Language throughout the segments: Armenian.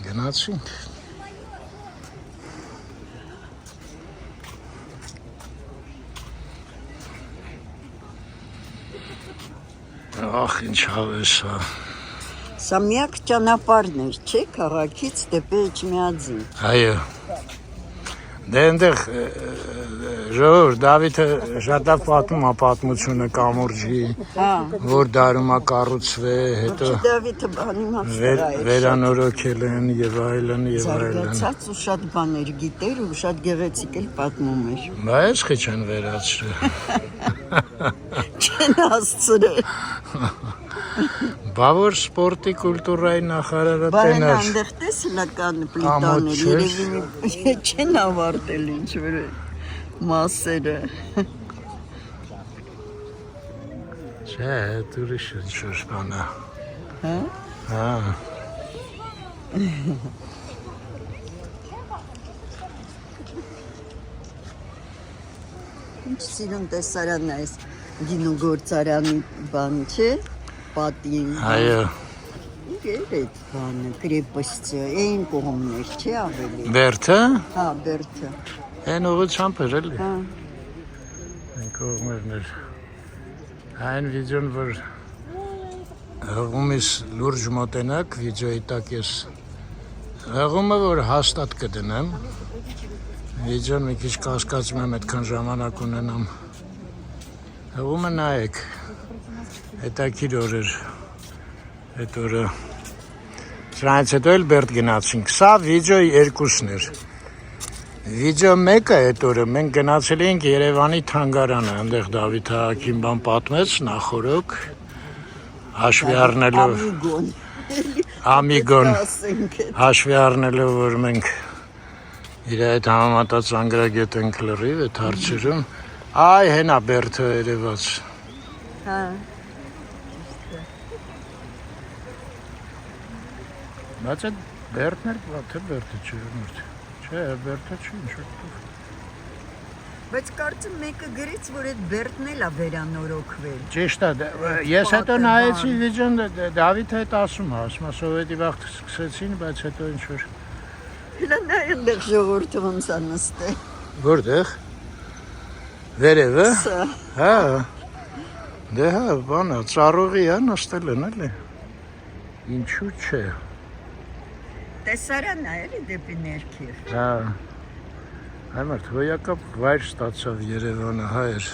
Գնացինք։ Ախ, ինչ հավես է։ Սա միակ ճանապարհն էր, չէ՞, քաղաքից դեպի Էջմիածին։ Այո։ Դե այնտեղ ժողովուրդ Դավիթը շատ լավ պատմում է պատմությունը կամուրջի, որ դարում է կառուցվել, հետո Դավիթը բանի մասը վերանորոգել են եւ այլն եւ այլն։ Զարգացած ու շատ բաներ գիտեր ու շատ գեղեցիկ էլ պատմում էր։ Բայց քիչ են վերացրել։ Չեն հասցրել։ Բա որ սպորտի կուլտուրայի նախարարը Բայց տենար։ այնտեղ տեսլական պլիտաներ երևի չեն ավարտել ինչ-որ մասերը։ Չէ, ուրիշ ինչ-որ բան է։ Հա։ Հա։ Ինչ սիրուն տեսարան է այս գինու գործարանի բան չէ, պատին։ Այո։ Ինչ այդ բանը, կրեպոստը, այն կողմներ չէ ավելի։ Բերթը։ Հա, Բերթը։ Այն ուղղությամբ էր էլի։ Հա։ Այն կողմերն էր։ Այն վիդեոն, որ հղումից լուրջ մոտենակ, վիդեոյի տակ ես հղումը, որ հաստատ կդնեմ, վիդեոն մի քիչ կասկածում եմ այդքան ժամանակ ունենամ։ Հղումը նայեք, հետաքրքիր օր էր, այդ օրը, սրանից հետո էլ Բերդ գնացինք, սա վիդեոյի երկուսն էր, վիդեո մեկը այդ օրը մենք գնացել էինք Երևանի թանգարանը, այնտեղ Դավիթ Հակին բան պատմեց նախորոք, հաշվի առնելով Ամիգոն, հաշվի առնելով, որ մենք իր այդ համեմատած անգրագետ ենք լրիվ այդ հարցերում, այ հենա Բերթը երևաց։ Հա։ Բայց այդ Բերթն էր, թե Բերթը չէ, չէ, Բերթը չի, ինչ-որ։ Բայց կարծում մեկը գրեց, որ այդ Բերթն էլ է վերանորոգվել։ Ճիշտ է, ես հետո նայեցի վիդեոն Դավիթը հետ ասում է, ասում է սովետի վաղ սկսեցին, բայց հետո ինչ-որ։ Հլա նա այլեղ ժողովուրդը ոնց է նստել։ Որտեղ։ Վերևը։ Սա։ Հա։ Դե հա, բանը, ծառուղի է նստել են էլի։ Ինչու՞ չէ։ Տեսարանն է էլի դեպի ներքև։ Հա։ Այմարդ հոյակապ վայր ստացավ Երևանը, հայր։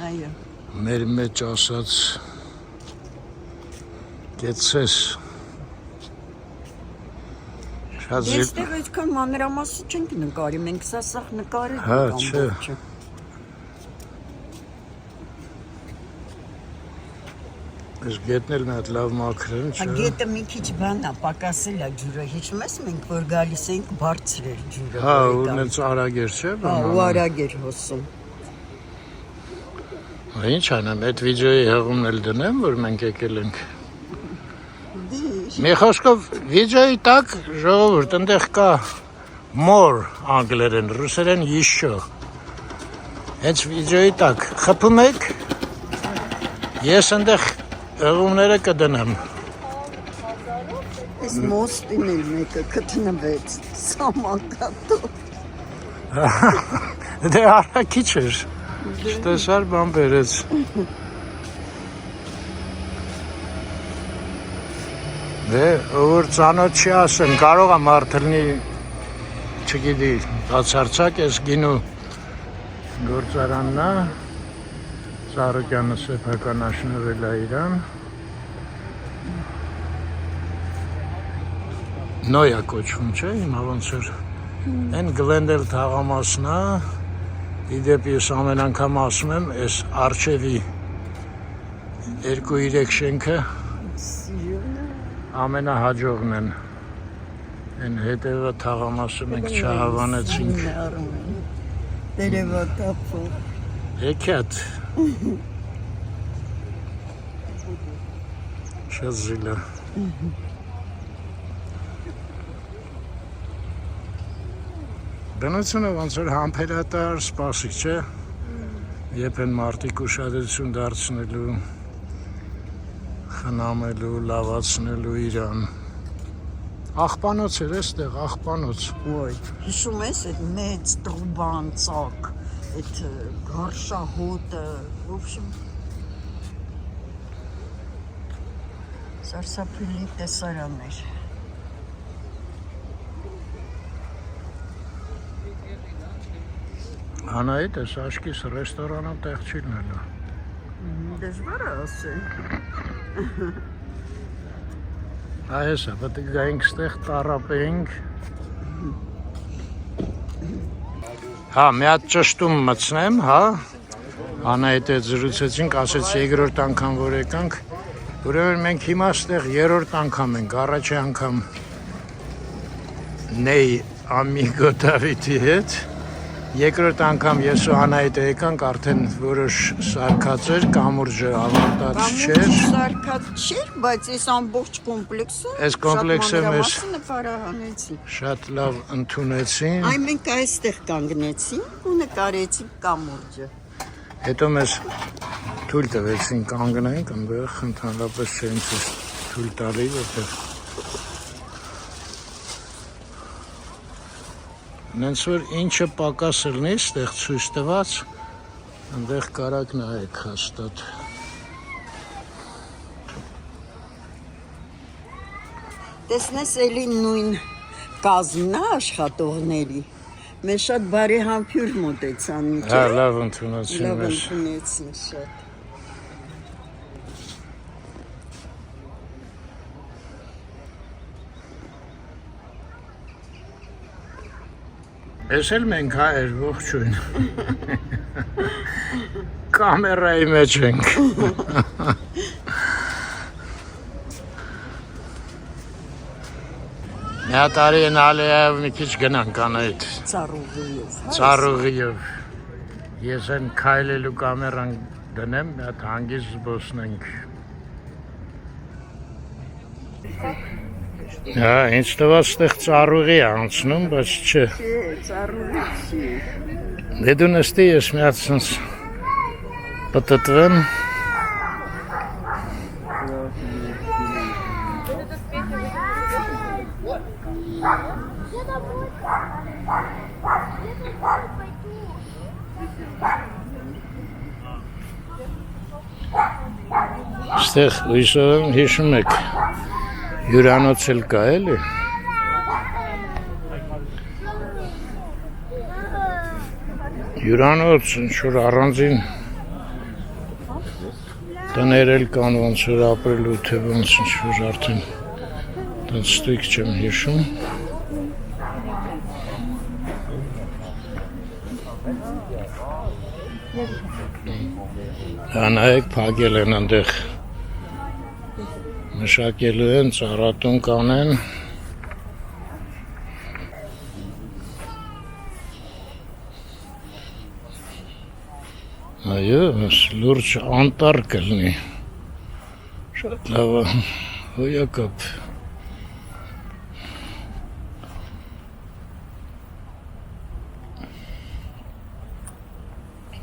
Այո։ Մեր մեջ ասած կեցես։ Շատ Եստեղ այդքան մանրամասը չենք նկարի, մենք սա սաղ նկարել Հա, ենք չէ։ ամբողջը։ Այս գետն էլ մի հատ լավ մաքրեն, չէ։ Գետը մի քիչ բան է, պակասել է ջուրը, հիշում ես մենք որ գալիս էինք բարձր էր ջուրը։ Հա, ունենց արագ էր, չէ։ Հա, ու արագ էր հոսում։ Ինչ անեմ, այդ վիդեոյի հղումն էլ դնեմ, որ մենք եկել ենք։ Մի խոսքով վիդեոյի տակ ժողովուրդ, այնտեղ կա more անգլերեն, ռուսերեն еще։ Հենց վիդեոյի տակ խփում եք, ես այնտեղ հղումները կդնեմ։ Այս մոստին էլ մեկը կտնվեց, սամակատով։ Դե առաքիչ էր, չտեսար բան բերեց։ Դե, որ ծանոթ չի ասեմ, կարող է մարդրնի, չգիտի, բացարձակ ես գինու գործարանն է, Սարոկյանը սեփականաշնորհել է իրան։ Նոյա կոչվում, չէ, հիմա ոնց էր։ Այն Գլենդել թաղամասն է, իդեպ ես ամեն անգամ ասում եմ, այս արջևի 2-3 շենքը ամենահաջողն են։ Այն հետևը թաղամասը մենք չհավանեցինք։ Տերևակապով։ Հեքիաթ։ Շատ զիլա։ Բնությունը ոնց որ համբերատար սպասիկ, չէ։ Երբ են մարդիկ ուշադրություն դարձնելու խնամելու, լավացնելու իրան։ Աղբանոց էր էստեղ, աղբանոց։ Ոյ, հիշում ես այդ մեծ տրուբան ծակ, այդ գարշահոտը, в общем, սարսափելի տեսարաններ։ Անահիտ էս աշկիս ռեստորանը տեղ չի լինելու։ Դժվար է ասել։ Այս է, պետք է գայինք ստեղ տարապեինք։ Հա, մի հատ ճշտում մտցնեմ, հա։ Անահիտ հետ զրուցեցինք, ասեց երկրորդ անգամ որ եկանք։ Ուրեմն մենք հիմա ստեղ երրորդ անգամ ենք, առաջի անգամ Նեյ ամիգո Դավիթի հետ։ Երկրորդ անգամ ես ու Անահիտը եկանք, արդեն որոշ սարքած էր, կամուրջը ավարտած չէր։ Կամուրջը սարքած չէր, բայց այս ամբողջ կոմպլեքսը Այս կոմպլեքսը մեզ նկարահանեցին։ շատ լավ ընդունեցին։ Այն մենք այստեղ կանգնեցինք ու նկարեցինք կամուրջը։ Հետո մեզ թույլ տվեցին կանգնենք, այնտեղ ընդհանրապես չէին թույլ տալի, որտեղ նենց որ ինչը պակաս լինի, ստեղ ցույց տված, այնտեղ կարակ նայեք հաստատ։ Տեսնես էլի նույն կազմն է աշխատողների։ Մեզ շատ բարեհամբույր մոտեցան ինչ Հա, է։ լավ ընդունեցին Լավ մեզ։ ընդունեցին շատ։ Ես էլ մենք հայեր, ողջույն։ Կամերայի մեջ ենք։ Մի հատ արի են ալեյով մի քիչ գնանք Անահիտ։ Ծառուղիով։ Ծառուղիով։ Ես են քայլելու կամերան դնեմ, մի հատ հանգիստ զբոսնենք։ Հա, ինձ տված ստեղ ծառուղի է անցնում, բայց չէ։ Չէ, ծառուղի չի։ Դե դու նստի, ես մի հատ սենց պտտվեմ։ Ստեղ հույսով եմ հիշում եք, հյուրանոց էլ կա էլի։ Հյուրանոց ինչ-որ առանձին տներ էլ կան, ոնց որ ապրելու, թե ոնց ինչ-որ արդեն տենց ստույգ չեմ հիշում։ Անայեք փակել են այնտեղ, մշակելու են, ծառատուն կանեն։ Այո, լուրջ անտառ կլինի, շատ լավ է, հոյակապ։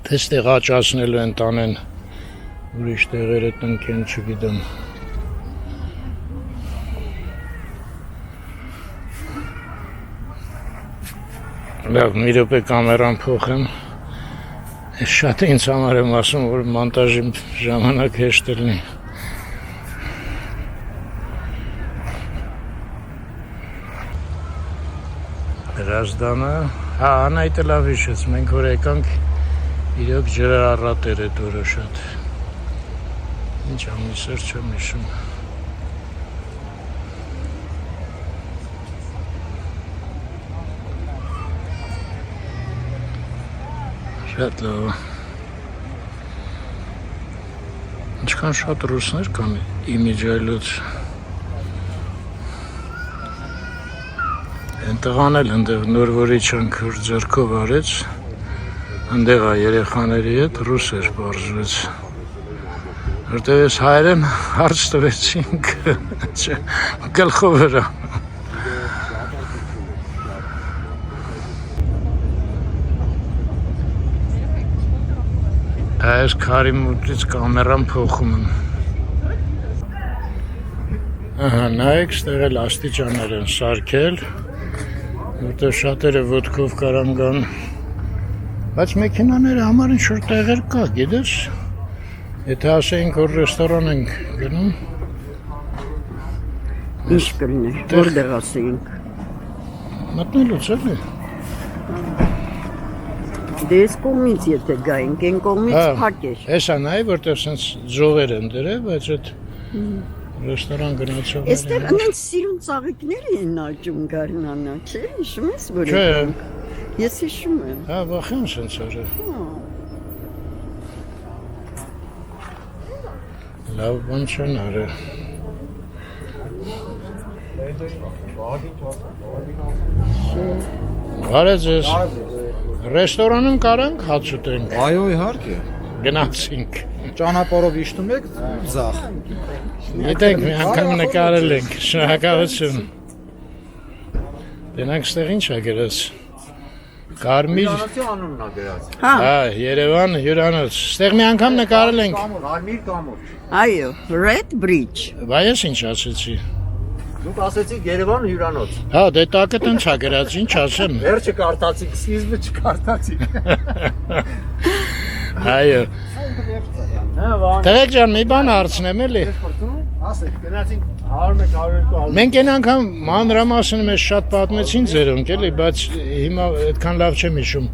Թեստեղ աճացնելու են տանեն, ուրիշ տեղերը տնկեն, չգիտեմ։ Լավ, մի րոպե կամերան փոխեմ։ Շատ ինձ համար եմ ասում, որ մոնտաժի ժամանակ հեշտ լինի։ Հրազդանը, հա, Անահիտը լավ հիշեց, մենք որ եկանք, իրոք ջրառատ էր այդ օրը շատ։ Ինչ ամիսեր չեմ հիշում։ Շատ լավ։ Ինչքան շատ ռուսներ կան իմիջայլոց։ Են տղան էլ ընդեղ նոր որի չանք որ ձեռքով արեց, ընդեղ երեխաների հետ ռուս էր պարզվեց։ Որտեղ ես հայերեն հարց տվեցինք, գլխով վրա։ Այս քարի մուտից կամերան փոխում եմ։ Ահա, նայեք, ստեղ էլ աստիճաններ են սարքել, որտեղ շատերը ոտքով կարան գան, բայց մեքենաները համար ինչ-որ տեղեր կա, գիտես, եթե ասեինք, որ ռեստորան ենք գնում, Ինչ կլներ, որտեղ ասեինք։ մտնելուց էլի։ Դե այս կողմից եթե գայինք, այն կողմից փակ էր։ Հեսա նայ, որտեղ սենց ձողեր են դրել, բայց այդ ռեստորան գնացողները։ Այստեղ այնց սիրուն ծաղիկներ են աճում գարնանա, չէ՞, հիշում ես որ Չէ։ եկանք։ Ես հիշում եմ։ Հա, վախեն սենց արա։ Լավ բան չեն արել։ Բարև ձեզ։ Ռեստորանում կարանք հաց ուտենք։ Այո, իհարկե։ Գնացինք։ Ճանապարհով իջնում եք ձախ։ Գիտենք, մի անգամ նկարել ենք, շնորհակալություն։ Դենանք ստեղ ինչ ա գրած։ Կարմիր։ անունն ա գրած։ Հա, Երևան հյուրանոց։ Ստեղ մի անգամ նկարել ենք։ Կարմիր կամուր։ Այո, Red Bridge։ Բայց ինչ ասեցի։ Դուք ասեցիք Երևան հյուրանոց։ Հա, դե տակը տենց ա գրած, ինչ ասեմ։ Վերջը կարդացիք, սկիզբը չկարդացիք։ Այո։ Հա, վան։ Տղեկ ջան, մի բան հարցնեմ էլի։ Ասեք, գնացինք 101-102 Մենք այն անգամ մանրամասն մեզ շատ պատմեցին ձերոնք էլի, բայց հիմա այդքան լավ չեմ հիշում։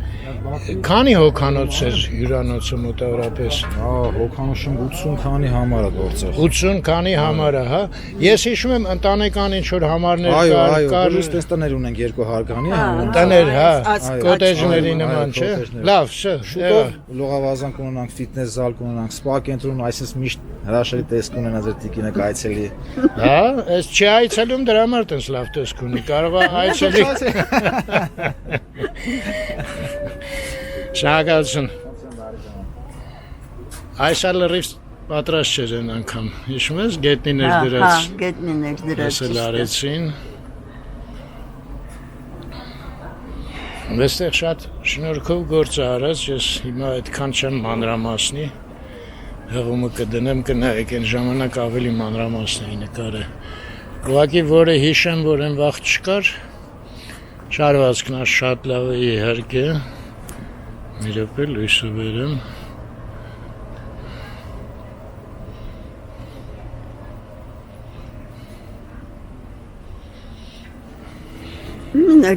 Քանի հոգանոց էր հյուրանոցը մոտավորապես։ Հա, հոգանոշում 80 քանի համար է գործել։ 80 քանի համարը, հա։ Ես հիշում եմ ընտանեկան ինչ որ համարներ Այո, կար, այո, կար բոլորս տես տներ ունենք 2 հարգանի, տներ, հա, Այո, կոտեջների այո, նման, այո, չէ։ կոտեջներ։ Լավ, շը։ շուտով լողավազան կունենանք, ֆիթնես զալ կունենանք, սպա կենտրոն, այսպես միշտ հրաշալի տեսք ունենա ձեր տիկինը կայցելի։ Հա, այս չի այցելում դրա համար տես լավ տեսք ունի, կարող է այցելի։ Շնորհակալություն։ Այս լրիվ պատրաստ չէր այն անգամ։ Հիշում ես գետնիներ Հա, դրած։ գետնիներ դրած։ Ասել արեցին։ Այստեղ շատ շնորհքով գործ է արած, ես հիմա այդքան չեմ մանրամասնի։ Հղումը կդնեմ կնայեք, այն ժամանակ ավելի մանրամասն էի նկարը։ Ուղղակի որը հիշեմ, որ այն վաղ չկար, շարվածքն է շատ լավ է իհարկե։ Մի րոպե լույսը բերեմ։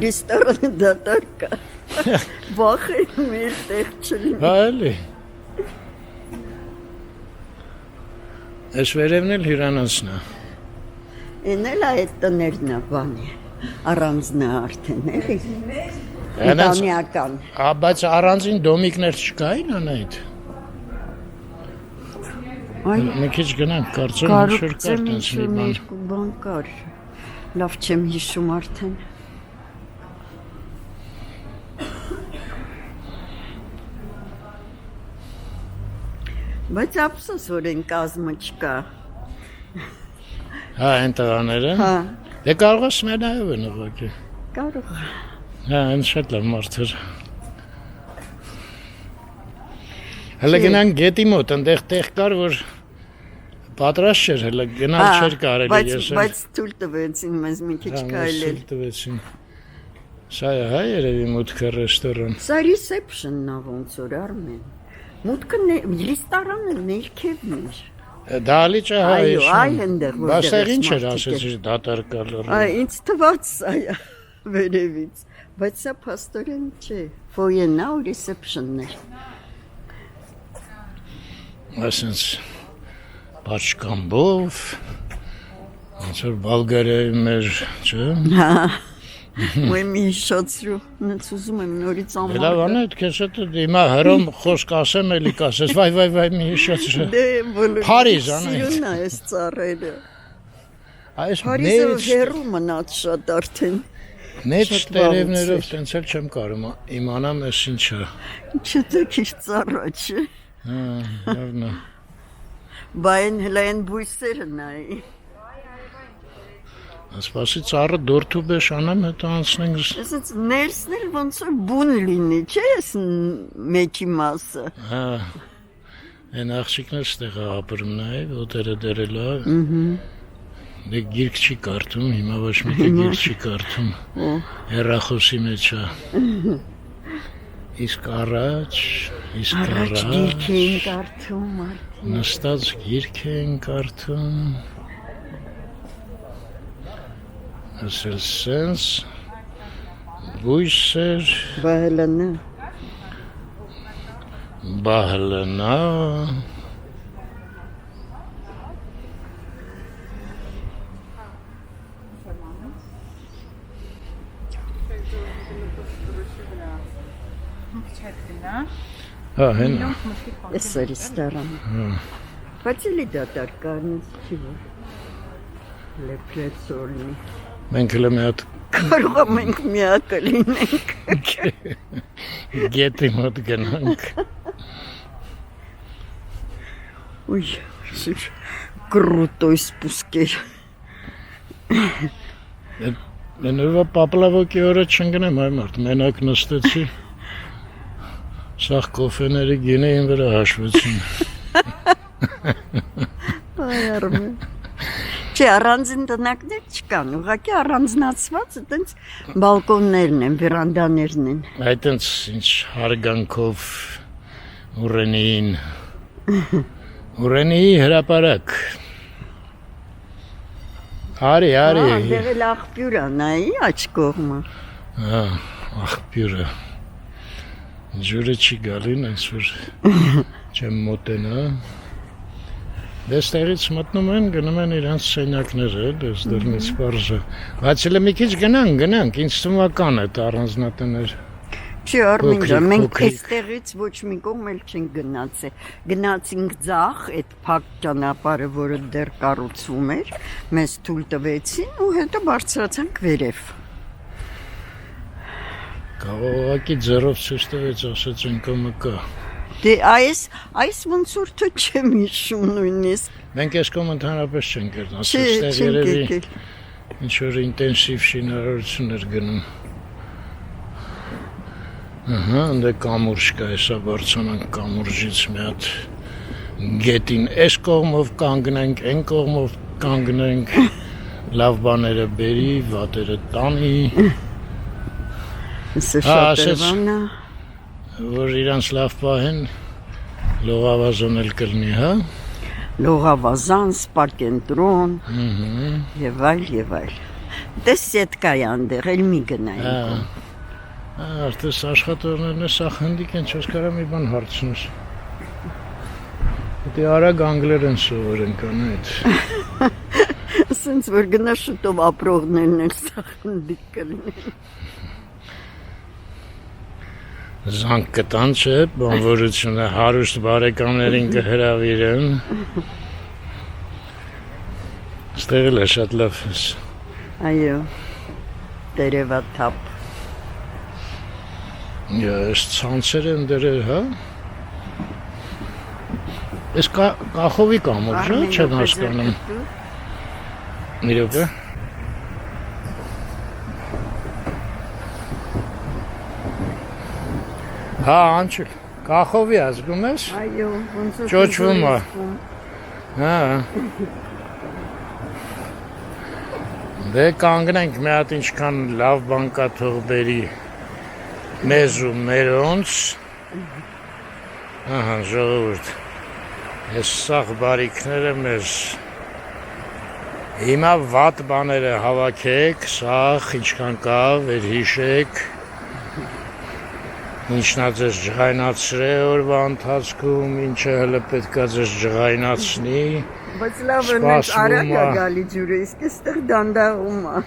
Ռեստորանը դատարկ կա։ Վախը մեր տեղ չլինի։ Հա էլի։ Այս վերևն էլ հյուրանոցն է։ Էն էլ այդ տներն է բանի։ Առանձն է արդեն էլի։ Այնց Ընտանեկան։ բայց առանձին դոմիկներ չկային անայդ։ Այ Մի քիչ գնանք, կարծեմ ինչ որ կար կարծեմ տենց մի ինչ բան։ երկու բան կար։ Լավ չեմ հիշում արդեն։ Բայց ափսոս որ են կազմը չկա։ Հա, այն տղաները։ Հա, Դե կարող է Սմենայով են ուղղակի։ կարող է։ Հա, այն շատ լավ մարդեր։ Հələ գնանք գետի մոտ, այնտեղ տեղ կար, որ պատրաստ չէր, հələ գնալ չէր կարելի ես։ Բայց թույլ տվեցին մեզ մի քիչ քայլել։ Տվեցին։ Սա է հա երևի մուտքը ռեստորան։ Սա reception-ն է ոնց որ Արմեն։ Մուտքը ռեստորանը ներքևն էր։ Դալիճը հա Այո, ես։ այ այնտեղ որ։ Բայց այ ինչ էր ասեցի դատարկալ։ Այ ինձ թվաց սա է վերևից, բայց սա փաստորեն չէ։ Ֆոյեն է ու reception-ն էր։ Այսինքն բաճկամբով ոնց որ Բալգարիայի մեր, չէ՞։ Հա։ Ու մի շոցրու նց ուզում եմ նորից ամառ։ Լավ անա, այդ քեզ հետ հիմա հրոմ խոսք ասեմ էլի կասես, վայ մի հիշեցրե։ Դե բոլոր։ Փարիզ, անա։ Սիրուն է այս ծառերը։ Այս Փարիզը մեծ հեռու մնաց շատ արդեն։ մեծ շատ տերևներով վաղուց տենց էլ չեմ կարող իմանամ էս ինչա։ Չէ՞ քիչ ծառա չէ։ Հա, լավն է։ Բայն հլային բույսերը նայ։ Ասպասի ծառը դորթուբեշ անեմ, հետո անցնենք։ Ասած ներսն էլ ոնց որ բուն լինի, չէ՞ էս մեջի մասը։ Հա։ Այն աղջիկն էլ ստեղ է ապրում նայ, ոտերը դերել է։ Դե գիրք չի կարդում, հիմա ոչ մեկը գիրք չի կարդում։ Հեռախոսի մեջ է։ Իսկ առաջ Գիրք էին կարդում մարդիկ։ նստած գիրք էին կարդում։ Ասել սենց բույսեր բահլնա հենա Ես սարիստարան։ Բայց էլի դատարկ կարնից չի որ։ Լեպլեցորնի։ մենք հլը մի հատ Կարող մենք միակը լինենք։ գետի մոտ գնանք Ой, крутой спускեր։ Նույնը պապլավոկի օրը չընկնեմ այ մարդ, մենակ նստեցի Սաղ կոֆեների գինեին վրա հաշվեցին Այ արմե։ Չէ, առանձին տնակներ չկան, ուղղակի առանձնացված այտենց բալկոններն են, վերանդաներն են։ Այտենց ինչ հարգանքով Ուրենիի հրապարակ Արի Դեղ էլ աղբյուր է, նայի աչ կողմը։ Աղբյուրը Ջուրը չի գալին, այս որ չեմ մոտենա Դες տեղից մտնում են, գնում են իրանց սենյակները, դες դրնից պարժը Բայց էլ մի քիչ գնանք, ինձ թվում է առանձնատներ Չի Արմինջա, մենք այստեղից ոչ մի կողմ էլ չենք գնացել Գնացինք ձախ, այդ փակ ճանապարհը, որը դեռ կառուցվում էր Մեզ թույլ տվեցին ու հետո բարձրացանք վերև Կաղողակի ձեռով ցույց տվեց, ասեց ընկոմը կա Դե այս ոնց որ թե չեմ հիշում նույնիսկ Մենք այս կողմ ընդհանրապես չենք գերն, ասեց Չենք երևի եկել ինչ-որ ինտենսիվ շինարարություն էր գնում Անդե կամուրջ կա, հեսա բարձանանք կամուրջից մի հատ գետին այս կողմով կանգնենք, այն կողմով կանգնենք Լավ բաները բերի, վատերը տանի Սա շատ երվանա Որ իրանց լավ պահեն, լողավազան էլ կլնի, հա? Լողավազան, սպարկենտրոն Եվ այլ Դες սետկայան դեղ, էլ մի գնայինք Արտես աշխատորներն է սաղ հնդիկ են, չոս կարա մի բան հարցնուս Դե արագ անգլեր են սովորեն կան այդ Սենց որ գնա շուտով ապրողներն էլ սաղ հնդիկ կլինեն Զանք կտան չէ, բանվորությունը հարուստ բարեկամներին կհրավիրեն Ստեղ էլ է շատ լավ ես Այո, տերևաթափ Ես ցանցեր են դրել, հա? Ես կախովի կամուրջ, չեմ հասկանում Մի րոպե Հա, անչուլ, կախովի ազգում ես? Այո, ոնց որ Ճոճվում է Հա Դե կանգնենք մի հատ ինչքան լավ բան կա թող բերի մեզ ու մերոնց Ահա, ժողովուրդ Ես սաղ բարիքները մեզ Հիմա վատ բաները հավաքեք, սաղ ինչքան կա, վերհիշեք Ինչնա ձեզ ջղայնացրե օրվա ընթացքում, ինչը հլը պետքա ձեզ ջղայնացնի Բայց լավ է նենց արագ է գալի ջուրը, իսկ էստեղ դանդաղում է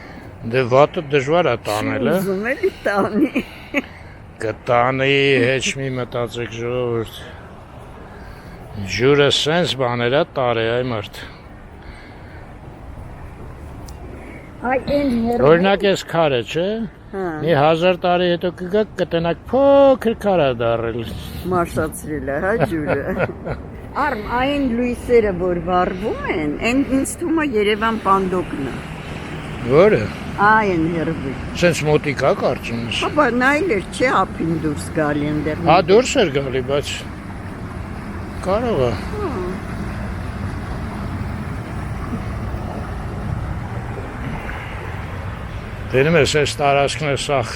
Դե վատը դժվար է տանել, է Ուզում էլի տանի Կտանի, հեչ մի մտածեք ժողովուրդ Ջուրը սենց բաներ է տարե այ մարդ Օրինակ ես քարը, չէ Մի 1000 տարի հետո կգաք կտնակ փոքր քարա դարել Մարշացրել է, հա ջուրը Արմ, այն լույսերը, որ վառվում են, են ինձ թվում է Երևան պանդոկն է Որը? Այն հերվի Սենց մոտիկա կարծում ես Հապա նայլ էր չէ ափին դուրս գալի ընդեղ Հա դուրս էր գալի, բայց կարող է Դերում ես այս տարածքն է սաղ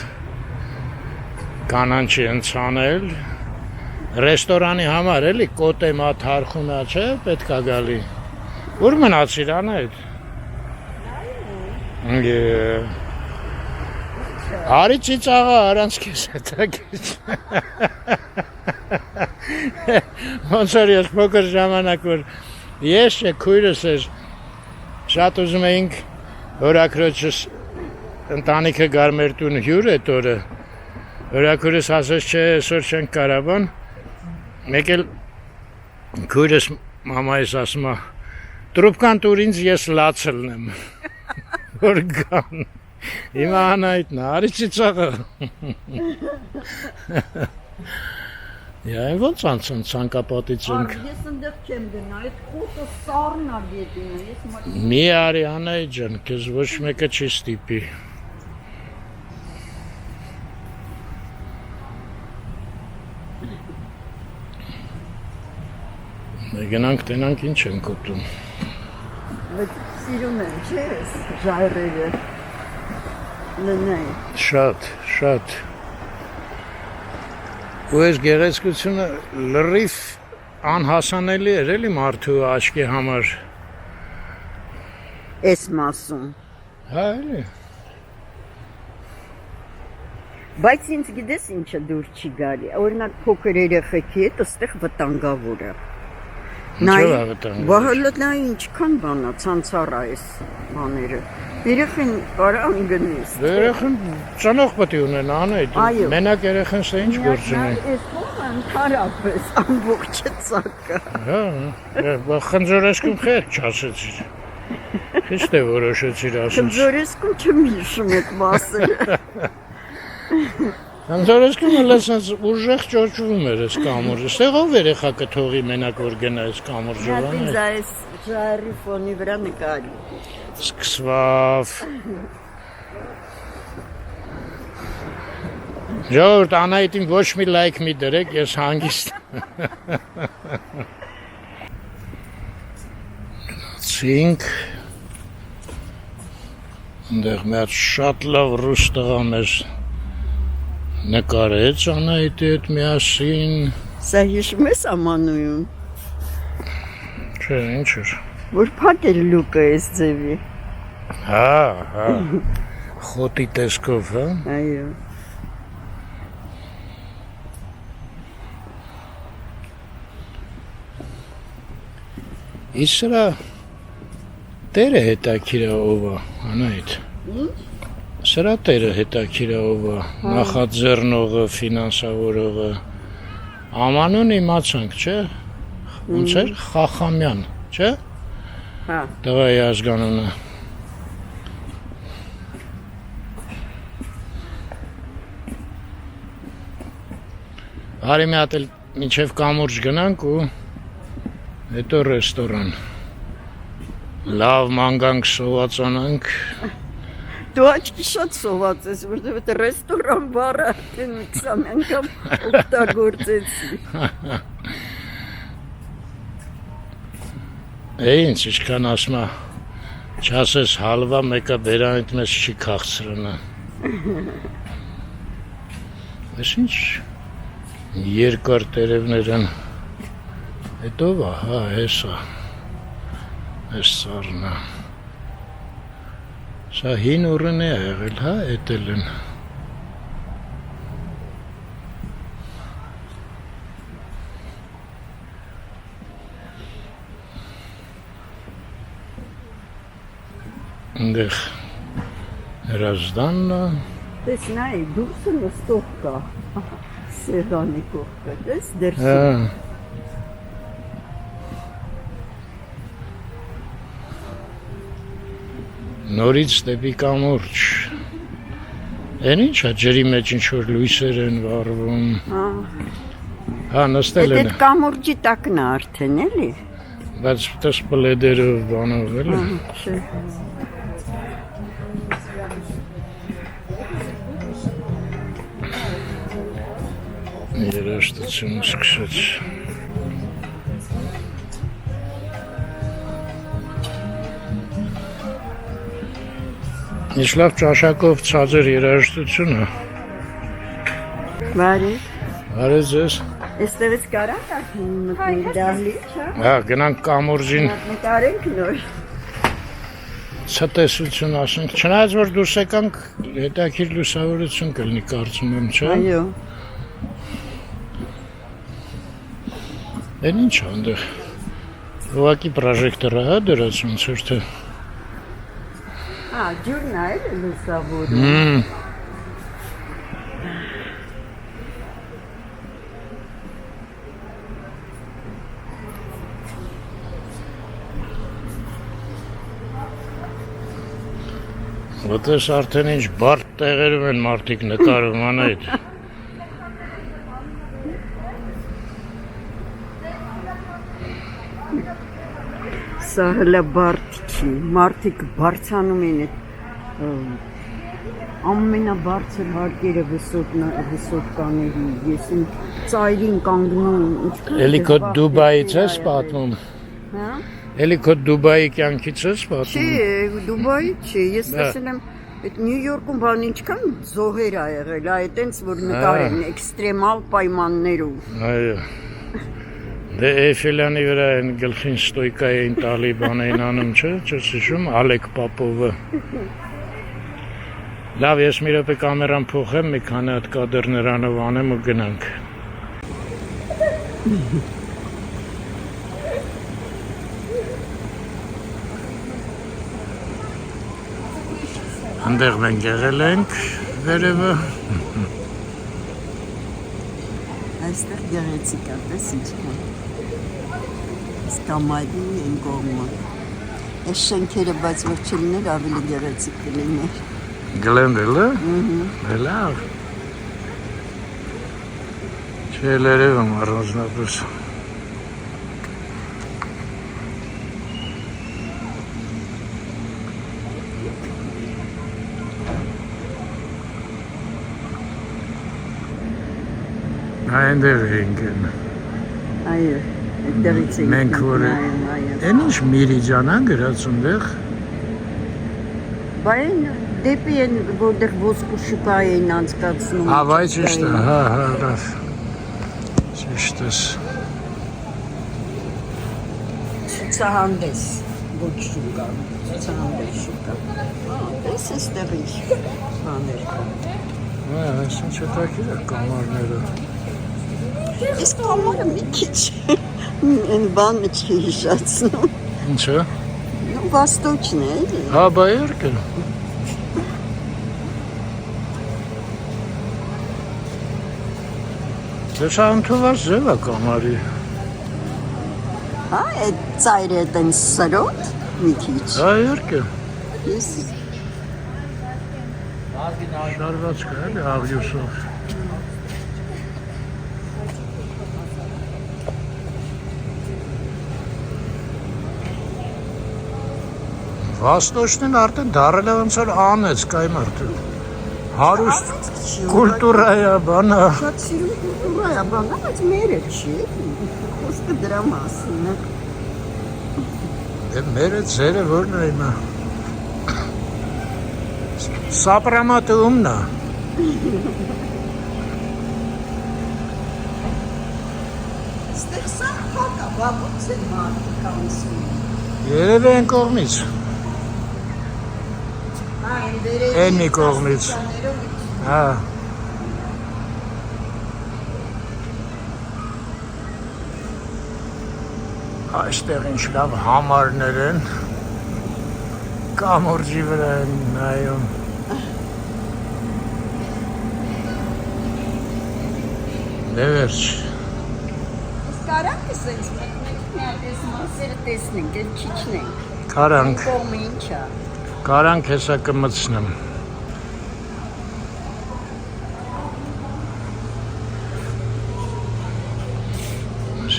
կանանչի ընցանել, ռեստորանի համար էլի կոտե մատ հարխունա չէ, պետք է գալի, ուր մնացիր անայդ, հարիցի ծաղա արանց կես հետագիր, ոնց որ ես փոքր ժամանակ որ ես չէ քույրս էր, շատ ուզում էինք հորաքրոջս ընտանիքը գար մեր տուն հյուր էտ օրը, հորաքուրս ասեց չէ, այսօր չենք կարաբան, մեկ էլ քույրս մամայիս ասում է, տրուպկան տուր ինձ ես լացը լնեմ, որ գան, հիմա անայդն է, արիցի ծաղը, Այն ոնց անցան ցանկապատից ենք։ Ես ընդեղ չեմ գնա, այդ խոտը սառն ա գետինը, ես Մի արի Անայի ջան, քեզ ոչ մեկը չի ստիպի։ Գնանք տենանք ինչ ենք ուտում։ Բայց սիրում եմ, չէ՞, ժայռերը։ Լնայ։ Շատ։ Ու այս գեղեցկությունը լրիվ անհասանելի էր էլի մարդու աչքի համար։ Էս մասում։ Հա էլի։ Բայց ինձ գիտես ինչը դուր չի գալի։ Օրինակ փոքր երեխեքի հետ այստեղ վտանգավոր է։ Ինչո՞վ է վտանգավոր։ Բահալը նա ինչքան բան է, ցանցառա էս բաները։ Երեխեն կարա անգնես։ Երեխեն ծանոթ պետք է ունենա անեդ։ Մենակ երեխեն սա ինչ գործ ունի։ Էս ո՞վ ընդհանրապես ամբողջը ծակա։ Հա, խնձորեսկում խեր չասեցիր։ Ինչ դե որոշեցիր ասես։ Խնձորեսկում չեմ հիշում այդ մասերը։ Խնձորեսկում լսած ուժեղ ճոճվում էր այս կամուրջը։ Ստեղ ով երեխա կթողի մենակ որ գնա այս կամուրջը։ Ինձ այս ժայռի ֆոնի վրա նկարի։ Սկսվավ։ Ժողովուրդ Անահիտին ոչ մի լայք մի դրեք, ես հանգիստ։ Գնացինք։ Այնտեղ մի հատ շատ լավ ռուս տղա մեզ նկարեց Անահիտի հետ միասին։ Սա հիշում ես ամանույում։ Չէ, ինչ էր։ Որ փակ էր լուկը այս ձևի։ Հա, խոտի տեսքով, հա։ Այո։ Իսկ սրա տերը հետաքրիր է ով է, Անահիտ։ Ինչ։ Սրա տերը հետաքրիր է ով է, նախաձեռնողը, ֆինանսավորողը։ Ամանուն իմացանք, չէ՞։ Ոնց էր Խախամյան, չէ՞։ Հա։ Տղայի ազգանունը։ Արի մի հատ էլ մինչև կամուրջ գնանք ու հետո ռեստորան։ Լավ մանգանք սովածանանք։ Դու աչքի շատ սոված ես, որտեղ այդ ռեստորան բառը արդեն 20 անգամ օգտագործեցի։ Ինչ ինչքան ասում է, չասես հալվա մեկը բերանիդ մեզ չի քաղցրնա։ Ես ինչ երկար տերևներ են, հետո վա, հա, հեսա, ես սարնա։ Սա հին ուրն է եղել, հա, էտել են։ Այնտեղ հրազդանն է։ Տես նայ, դուրսը նստող կա, սեղանի կողքը, տես Հա։ դրսում։ Նորից դեպի կամուրջ։ Են ինչ է, ջրի մեջ ինչ-որ լույսեր են վառվում։ Հա, նստել են։ Այդ կամուրջի տակն է արդեն, էլի։ Բայց տես պլեդերով բանով էլ է։ Չէ։ Երաշտությունը սկսեց։ Ինչ լավ ճաշակով ցածր երաժշտությունը։ Բարի։ Արի ձեզ։ Այստեղից կարա՞ք մտնել դահլիճ, հա։ Հա, գնանք կամուրջին Մտարենք նոր։ ցտեսություն ասենք։ Չնայած որ դուրս եկանք, հետաքրքիր լուսավորություն կլինի, կարծում եմ, չէ՞։ Այո։ Էն ինչ այնտեղ։ Ուղղակի պրոժեկտորը հա դրած ոնց որ թե։ Ջուրն է լուսավորում։ Որտես արդեն ինչ բարդ տեղերում են մարդիկ նկարում անայդ։ Սա հլը բարդ չի, մարդիկ բարձանում են այդ ամենաբարձր հարկերը վսոտկաների, ես իմ ծայրին կանգնում, Էլի քո Դուբայից ես պատմում։ հա? Էլի քո Դուբայի կյանքից ես Չի, պատմում։ Դուբայի չի, ես տեսել եմ այդ Նյու Յորքում բան ինչքան զոհեր ա եղել, այտենց որ նկարեն էքստրեմալ պայմաններով։ Այո։ Դե Էյֆելյանի վրա են գլխին ստոյկա էին տալի բան էին անում, չէ՞, չես հիշում, Ալեկ Պապովը։ Լավ, ես մի րոպե կամերան փոխեմ, մի քանի հատ կադր նրանով անեմ ու գնանք։ Այնտեղ մենք եղել ենք վերևը։ Այստեղ գեղեցիկ է, տես ինչքան։ Ստամալի են կողմը։ Այս շենքերը բայց որ չլիներ ավելի գեղեցիկ կլիներ։ Գլենդելը։ Լավ։ Չելերևում առանձնապես։ Այնտեղ ենք։ Այո, այդտեղից ենք։ Մենք որ Էն ինչ Միրիջան ա գրած այնտեղ։ Բայց դեպի են որտեղ ոսկու շուկա էին անցկացնում։ Ավայ ճիշտ է, հա, լավ։ Ճիշտ է։ Ցուցահանդես, ոչ շուկա, ցուցահանդես շուկա։ Դες էստեղ ինչ բաներ կա։ Հա, այս ինչ հետաքրքիր է կամարները։ Ես կամարը մի քիչ այն բանը չի հիշացնում։ Ինչը։ Ну, վաստոճն է, էլի։ Հա, բա երկը։ Դե շանթուված ձև է կամարի։ Հա, այդ ծայրը դեն սրոտ մի քիչ։ Հա, երկը։ Ես Շարված կա էլի աղյուսով։ Վաստոճնին արդեն դարել է ոնց որ անեց կայ մարդը։ Հարուստ կուլտուրա է բանա։ շատ սիրուն կուլտուրա է, բայց մերը չի։ Խոսքը դրա մասին է։ Դե մերը ձերը որն է հիմա։ Սապրամատը ումն է։ Ստեղ սա հակա, բաբուց են մարդիկ անցնում։ Երև են կողմից։ Են մի կողմից։ Հա։ Այստեղ ինչ լավ համարներ են։ Կամուրջի վրա են նայում։ Դե վերջ։ Իսկ կարանք է սենց մտնենք մի հատ ես մասերը տեսնենք, էլ չիչնենք։ Կարանք, Կողմը ինչ է։ կարանք հեսա կմցնեմ։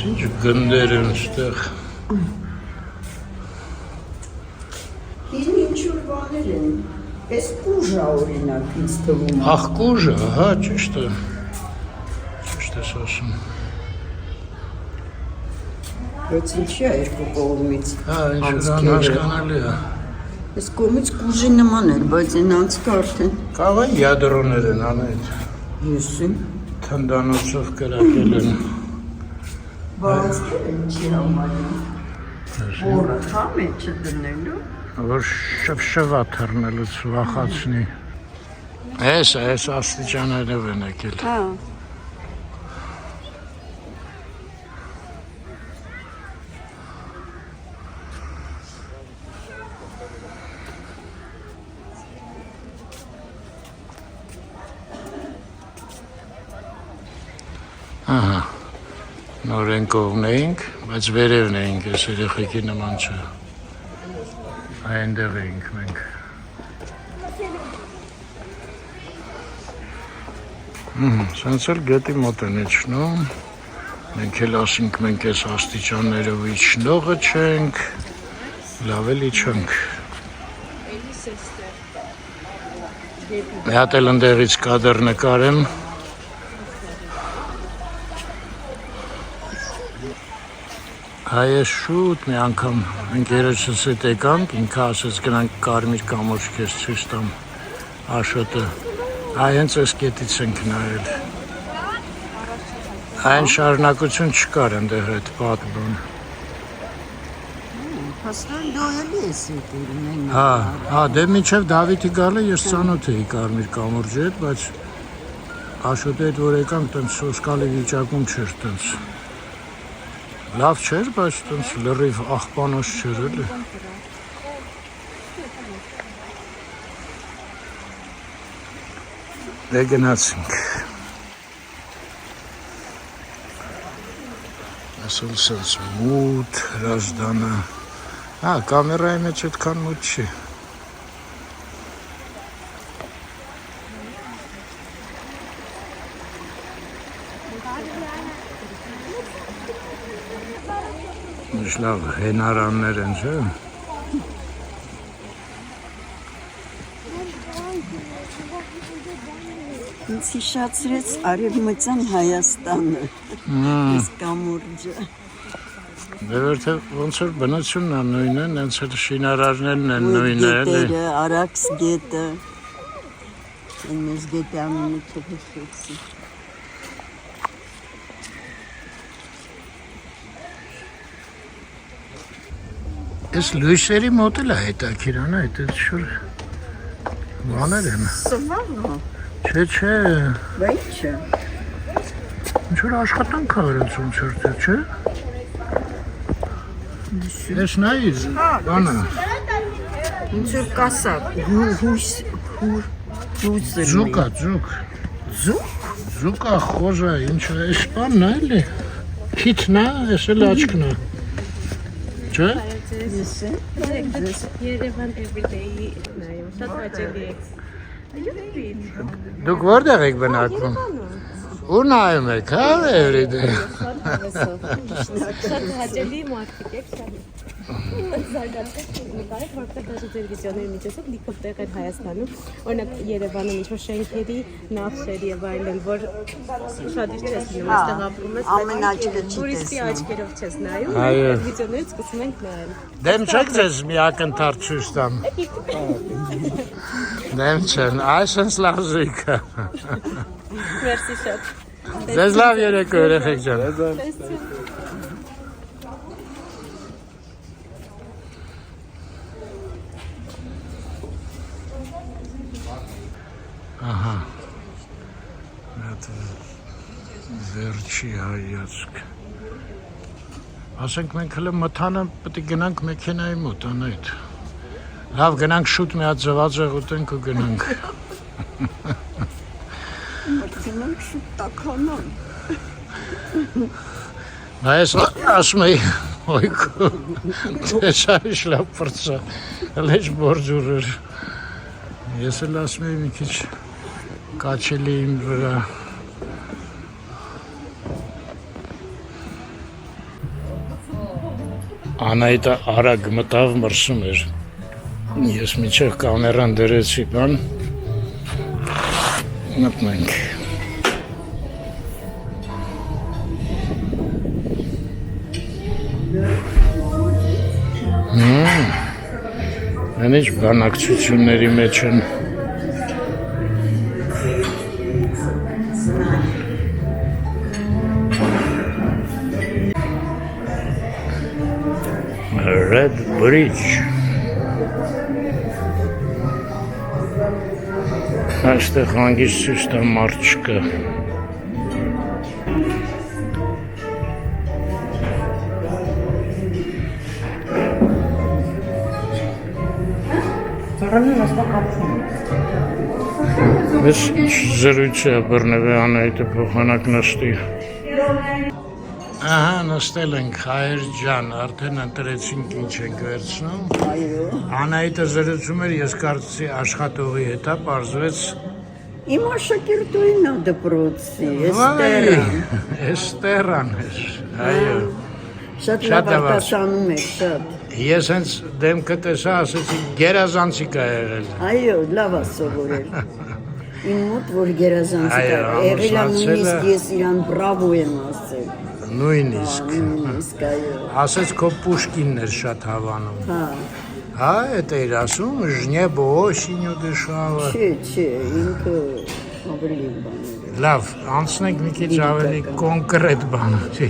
Ինչ գնդեր են ստեղ։ Իրն ինչ-որ բաներ են, ես կուժա օրինակ ինձ թվում է։ Ախ կուժը, հա, ճիշտ է։ Ճիշտ ես ասում։ Բայց ինչի է երկու կողմից։ Հա, ինչ որ անհասկանալի է։ Այս կողմից կուժի նման էր, բայց այնց կարթեն։ Կարող են յադրոներ են անայդ։ Եսին։ Թնդանոցով կրակել են։ Բայց չի համարին։ Որը հա մեջը դնելու։ Որ շվշվա թռնելուց վախացնի։ Այս աստիճաններով են եկել։ Հա։ Ահա, նոր են կողմն էինք, բայց վերևն էինք, ես երեխեքի նման չէ, այնտեղ էինք մենք։ Սենց էլ գետի մոտ են իջնում, մենք էլ ասինք մենք ես աստիճաններով իջնողը չենք, լավ էլ իջանք։ Մի հատ էլ ընդեղից կադր նկարեմ, Հայ ես շուտ մի անգամ ընկերոջս հետ եկանք, ինքը ասեց գնանք կարմիր կամուրջք ես ցույց տամ Աշոտը, հենց այս կետից ենք նայել, այն շարունակություն չկար ընդեղ այդ պատմում։ Հաստատ դու էլի ես եկել նույն։ Հա, դե մինչև Դավիթի գալը ես ծանոթ էի կարմիր կամուրջի հետ, բայց Աշոտի հետ որ եկանք, տենց սոսկալի վիճակում չէր տենց։ Լավ չէր, բայց տենց լրիվ աղբանոց չէր էլի։ Դե գնացինք։ Ասել սենց մութ, հրաժդանը։ Հա, կամերայի մեջ այդքան մութ չի։ Ինչ լավ հենարաններ են, չէ՞։ Ինձ հիշացրեց Արևմտյան Հայաստանը, այս կամուրջը։ Դե որտե ոնց որ բնությունն է նույնն է, հենց էլ շինարարներն են նույնն է, էլի։ Գետերը, Արաքս գետը, այն մեզ գետի անունը չհիշեցի։ Այս լույսերի մոտ էլ է հետաքրքիր, այդ շուր բաներ են։ Սովորно։ Չէ։ Բայց չէ։ Ինչ որ աշխատանք ա արած ոնց որ թե, չէ։ Ես նայիր, բանը։ Ինչ որ կասակ, հույս, Ձուկա։ Ձուկ։ Ձուկա, խոժա, ինչ է, այս բանն է էլի։ Քիթն է, այս էլ աչքն է։ Չէ։ Երևան everyday նայում, շատ հաճելի է։ Դուք որտեղ եք բնակվում։ Ու նայում եք, հա, everyday։ Շատ հաճելի մարդիկ եք, շատ զարգացած նկարեք, որտեղ դաժե տելևիզիոների միջոցով լիքով տեղ են Հայաստանում, օրինակ Երևանում ինչ-որ շենքերի, նախշեր եւ այլն, որ շատ ինչ չես լինում, այստեղ ապրում ես, տուրիստի աչքերով չես նայում, տելևիզիոներից սկսում ենք նայել։ Դեմ չեք ձեզ մի ակնթարթ ցույց տամ։ Դեմ չեն, այսպես լավ զույգը։ Մերսի շատ։ Ձեզ լավ երեկո երեխեք ջան։ Ահա։ Այդ վերջի հայացք։ Ասենք մենք հələ մթանը պետք է գնանք մեքենայի մոտ անայդ։ Լավ գնանք շուտ մի հատ ձվածեղ ուտենք ու գնանք։ Գնանք շուտ տականան։ Այս ասում էի, ոյքո, տեսայիշ լավ պրծա, լեջ բորջուրր։ Ես էլ ասում էի մի քիչ կաչելի իմ վրա։ Անայտը արագ մտավ մրսում էր։ Ես միջև կամերան դրեցի բան, մտնենք։ Այնիշ բանակցությունների մեջ են։ Red Bridge. Այստեղ հանգիստ ցույց տա մարդ չկա։ Ես զրույց է բռնվի Անահիտը փոխանակ նստի։ Ահա, նստել ենք հայր ջան, արդեն ընտրեցինք ինչ ենք վերցնում։ Այո։ Անահիտը զրուցում էր, ես կարծեցի աշխատողի հետ է, պարզվեց Իմ աշակերտուհին է դպրոցի, Էստերան էր, այո։ Շատ լավ արտասանում էր, շատ։ Ես հենց դեմքը տեսա, ասեցի գերազանցիկ է եղել։ Այո, լավ է սովորել։ Իմ մոտ որ գերազանցիկ է, եղել է նույնիսկ ես իրան բրավո եմ ասել։ Նույնիսկ։ Նույնիսկ, այո։ Ասեց քո Պուշկինն էր շատ հավանում։ Հա։ Հա, էդ էր ասում, ժնեբո օսինյու դշավը։ Չէ, ինքը ավելի բան էր։ Լավ, անցնենք մի քիչ ավելի կոնկրետ բաների։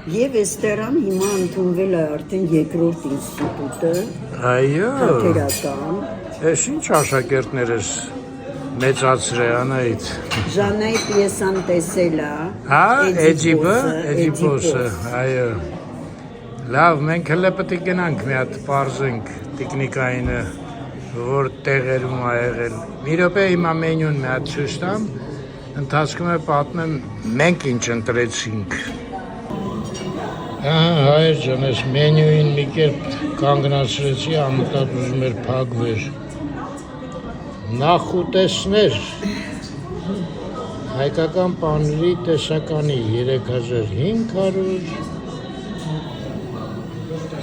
Եվ Էստերան հիմա ընդունվել է արդեն երկրորդ ինստիտուտը, Այո։ թատերական։ Էս ինչ աշակերտներ ես մեծացրել Անահիտ։ Ժանայի պիեսան տեսել է։ Հա, Էդիպոսը, այո։ Լավ, մենք հələ պետք է գնանք մի հատ պարզենք տեխնիկայինը, որ տեղերում ա եղել։ Մի րոպե հիմա մենյուն մի հատ ցույց տամ, ընթացքում է պատմեմ մենք ինչ ընտրեցինք։ Ահա, հայր ջան, ես մենյուին մի կերպ կանգնացրեցի, անմտած ուզում էր փակվեր։ Նախուտեսներ հայկական պանրի տեսականի 3500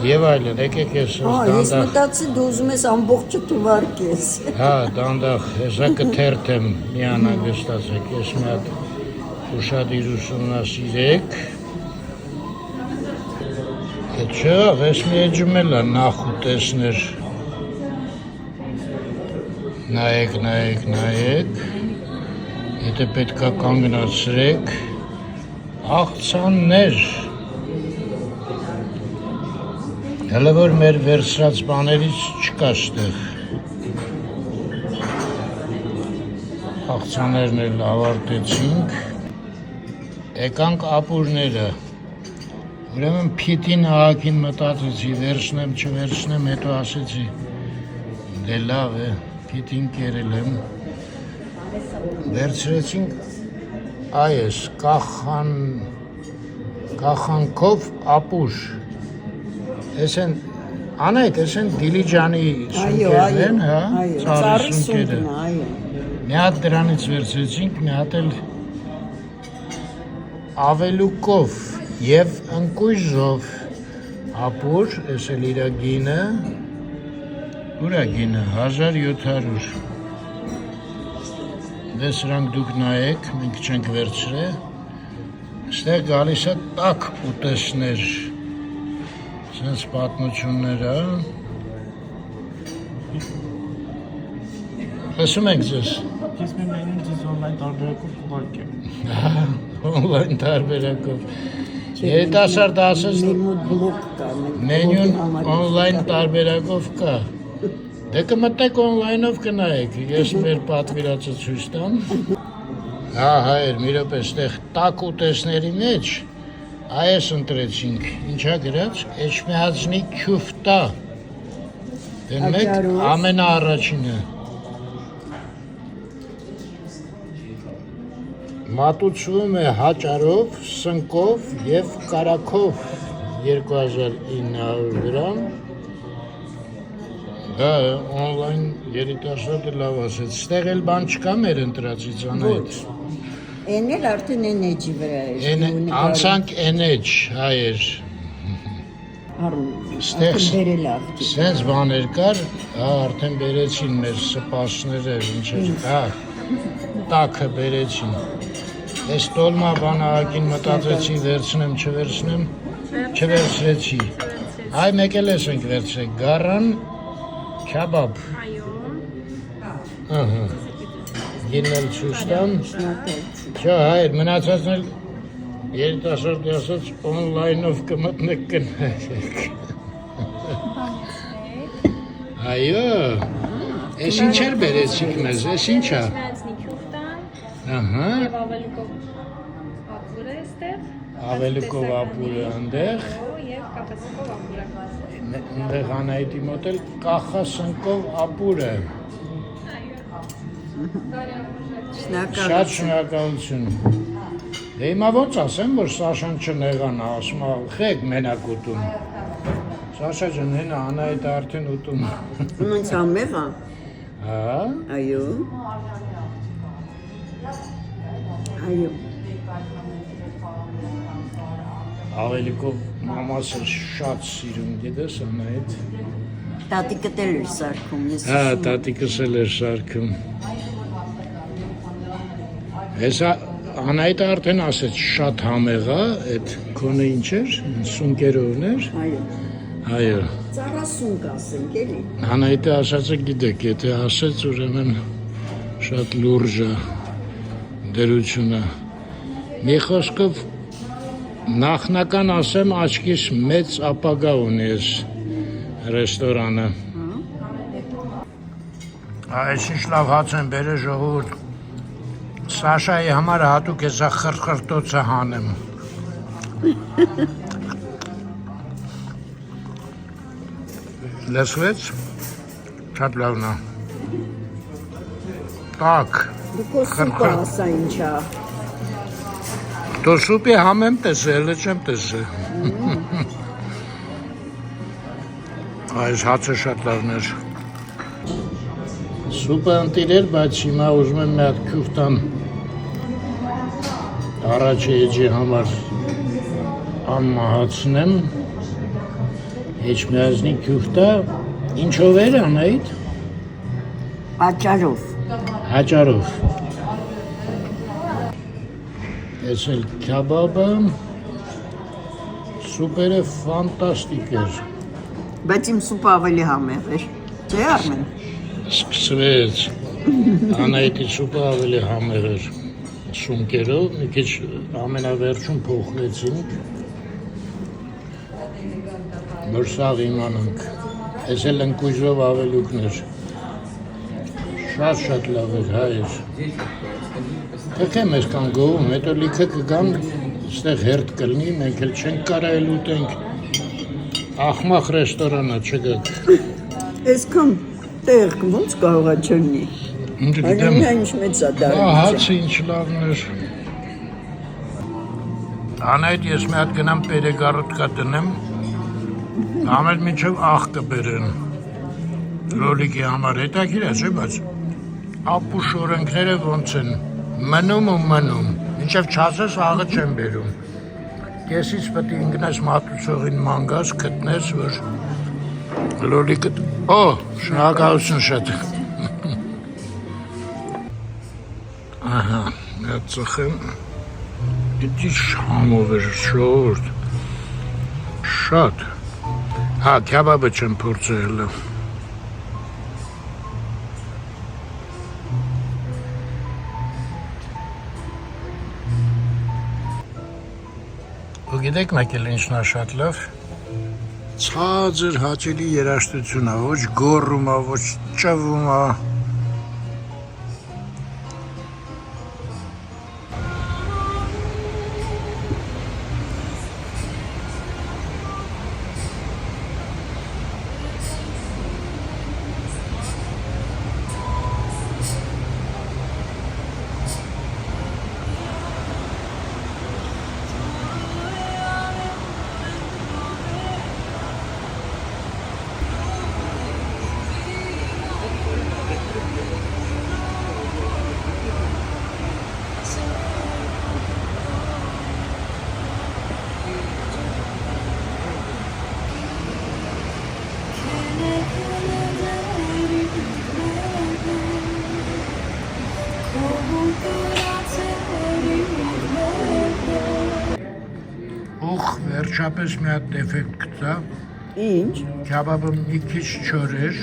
Եվ այլն, եկեք ես Հա, ես մտածի դու ուզում ես ամբողջը թվարկես։ Հա, դանդաղ, հեսա կթերթեմ մի անագստացեք, ես մի հատ ուշադիր ուսումնասիրեք։ Չէ, ես մի էջում էլ է նախուտեսներ։ Նայեք, եթե պետք է կանգնացրեք, աղցաններ։ Հələ որ մեր վերցրած բաներից չկա ստեղ։ Աղցաներն էլ ավարտեցինք։ Եկանք ապուրները։ Ուրեմն Փիթին ահագին մտածեցի, վերցնեմ, չվերցնեմ, հետո ասեցի, դե լավ է, Փիթին կերել եմ։ Վերցրեցինք այս կախանքով ապուր։ Ես են, Անահիտ, ես են Դիլիջանի սունկերն են, հա, ծառի սունկերը։ Մի հատ դրանից վերցրեցինք, մի հատ էլ ավելուկով և ընկույզով ապուր, ես էլ իրա գինը, ուրա գինը, 1700։ Դե սրանք դուք նայեք, մենք չենք վերցրել, ստեղ գալիս է տակ ուտեսներ, սենց պատմությունները, լսում ենք ձեզ։ Ես մեր մենյուն ձեզ օնլայն տարբերակով կուղարկեմ։ Օնլայն տարբերակով։ Երիտասարդ ասես մենյուն օնլայն տարբերակով կա։ Դե կմտնեք օնլայնով կնայեք, ես մեր պատվիրածը ցույց տամ։ Հա, հայր, մի րոպե, ստեղ տաք ուտեսների մեջ այս ընտրեցինք, ինչա գրած, էջմիածնի քյուֆտա։ Դեն մեկ ամենաառաջինը։ Մատուցվում է հաճարով, սնկով և կարակով 2900 գրամ։ Դա օնլայն երիտասարդը լավ ասեց, ստեղ էլ բան չկա մեր ընտրածից Անահիտ։ Են էլ արդեն են էջի վրա էր։ Անցանք են էջ, հայեր։ Ստեղ սենց բաներ կար, արդեն բերեցին մեր սպասները, ինչ էր, տակը բերեցին։ Ես տոլմա բան ահագին մտածեցի, վերցնեմ, չվերցնեմ, չվերցրեցի։ Այ մեկ էլ ես ենք վերցրեք, գարան Քեբաբ։ Այո։ Ահա։ Գինել ճուշտան։ Չէ, հայր, մնացածն էլ երիտասարդի ասած on-line-ով կմտնեք կնայեք։ Այո։ Էս ինչ էր բերեցիք մեզ, էս ինչա։ Չնայածնի քյուղտան, Ահա, եւ ավելուկով ապուրը էստեղ, ավելուկով ապուրը ընդեղ, եւ կապեցիկով ապուրը։ ընդեղ Անահիտի մոտ էլ կախասնկով ապուրը։ Շատ շնորհակալություն։ Դե հիմա ոնց ասեմ, որ Սաշան չնեղանա, ասում է, խեք մենակ ուտում։ Սաշա ջան, հենա Անահիտը արդեն ուտում։ Ոնց ամեղ է։ Հա։ Այո։ Այո։ Ավելիկով մամասը շատ սիրում, գիտես Անահիտ։ Տատիկը դել էր սարքում, ես Հա, տատիկս էլ էր սարքում։ Հեսա Անահիտը արդեն ասեց շատ համեղ է, այդ քոնը ինչ էր, սունկերովն էր։ Այո։ Այո։ Ծառասունկ ասենք էլի։ Անահիտը ասածը գիտեք, եթե ասեց, ուրեմն շատ լուրջ է դերությունը։ Մի խոսքով նախնական ասեմ, աչքիս մեծ ապագա ունի այս ռեստորանը։ Այս ինչ լավ հաց են բերել ժողովուրդ։ Սաշայի համար հատուկ էսա խրխրտոցը հանեմ։ Լսվեց, շատ լավն է։ Так, Դուք սուպը ասա ինչա։ դու սուպի համ եմ տեսել, չեմ տեսել։ Այս հացը շատ լավն էր։ Սուպը ընտիրել, բայց հիմա ուզում եմ մի հատ քյուղտան առաջ էջի համար անմահացնեմ։ Էջմիածնի քյուղտա, ինչով էր Անահիտ։ Աճարով։ Հաճարով։ Ես էլ քյաբաբը, սուպերը ֆանտաստիկ էր։ Բայց իմ սուպը ավելի համեղ էր։ Չէ՞ Արմեն։ Սկսվեց, Անահիտի սուպը ավելի համեղ էր սունկերով, մի քիչ ամենավերջում փոխվեցինք, որ սաղ իմանանք, ես էլ ընկույզով ավելուկն էր, շատ լավ էր, հայր, կքեմ ես կան գովում, հետո լիքը կգան, ստեղ հերդ կլնի, մենք էլ չենք կարայել ուտենք, ախմախ ռեստորանա չգաք։ Այսքան տեղ ոնց կարող է չլինի։ Գիտեմ, Ինչ մեծ է դարը։ հացը ինչ լավն էր։ Անայդ ես մի հատ գնամ պերեգարոտկա դնեմ, ամեն մինչև աղ կբերեն։ Լոլիկի համար հետաքրքիր է, չէ՞, բայց ապուշ օրենքները ոնց են, մնում ու մնում, մինչև չասես աղը չեն բերում։ Կեսից պետք է ընկնես մատուցողին մանգաս, գտնես, որ լոլիկը, շնորհակալություն շատ։ Ահա, մի հատ ծխեմ, դիտի շամով էր շորդ, շատ, հա, քյաբաբը չեմ փորձել, ու գիտեք մեկ էլ ինչն է շատ լավ, ցածր հաճելի երաժշտություն է, ոչ գոռում է, ոչ ճվում է, Վերջապես մի հատ դեֆեկտ գտա, Ինչ։ քյաբաբը մի քիչ չոր էր,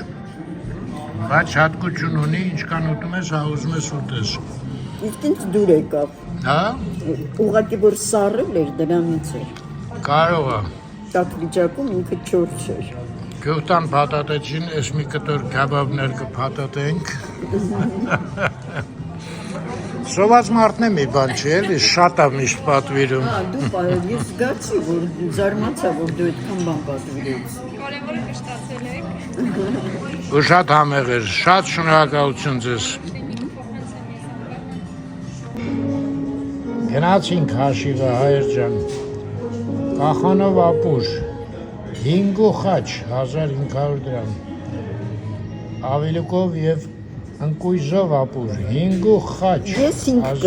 Բայց հատկություն ունի, ինչքան ուտում ես, հա ուզում ես ուտես։ Իսկ ինձ դուր եկավ։ Հա? Ուղղակի որ սառել էր դրանից էր։ Կարող է։ Տաք վիճակում ինքը չորս էր։ Գյուղտան փաթաթեցին, ես մի կտոր քաբաբներ կփաթաթենք։ Սոված մարդն է մի բան չի, էլի շատ է միշտ պատվիրում։ Հա, դու ես զգացի, որ զարմացա, որ դու այդքան բան պատվիրեց։ Կարևորը կշտացել եք։ Ու շատ համեղ էր, շատ շնորհակալություն ձեզ։ Գնացինք հաշիվը հայր ջան։ Կախանով ապուր 5 խաչ 1500 դրամ։ Ավիլուկով եւ ընկույզով ապուր 5 խաչ։ Ես 5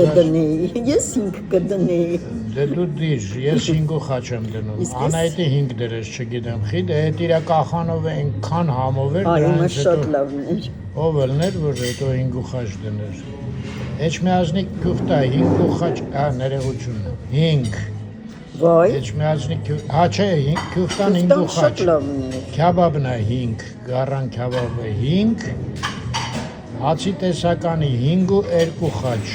կդնեի։ Դե դու դիր, ես 5 խաչ եմ դնում։ Անայտի 5 դրես չգիտեմ։ Խիդ այդ իր կախանով այնքան համով էր, Այո, շատ լավն էր։ ով ելներ, որ հետո 5 խաչ դներ։ Էջմիածնիկ քուֆտա 5 խաչ, ներողություն։ 5 Վայ, Էջմիածնիկ, հա չէ, քուֆտան 5 խաչ։ շատ լավն էր։ Քյաբաբն է 5, գառան քյաբաբը 5, հացի տեսականի 5 ու 2 խաչ,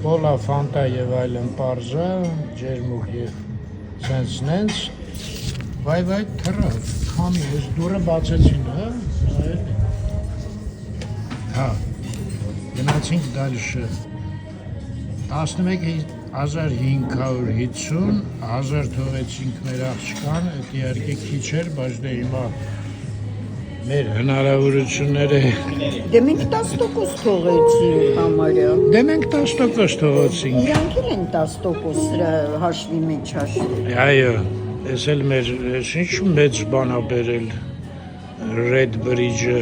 կոլա, ֆանտա եւ այլն պարզա, ջերմուկ եւ սենց, վայ թռավ, քամի, ես դուրը բացեցին, հա, հա, գնացինք դալիշը, 11,550, 1000 թողեցինք մեր աղջկան, այդ իհարկե քիչ էր, բայց դե հիմա մեր հնարավորությունները Դե մենք 10% թողեցինք համարյա։ դե մենք 10% թողեցինք։ Իրանք էլ են 10% սրա հաշվի մեջ հաշվել։ Այո, ես էլ մեր ինչ մեծ բան ա բերել Red Bridge-ը։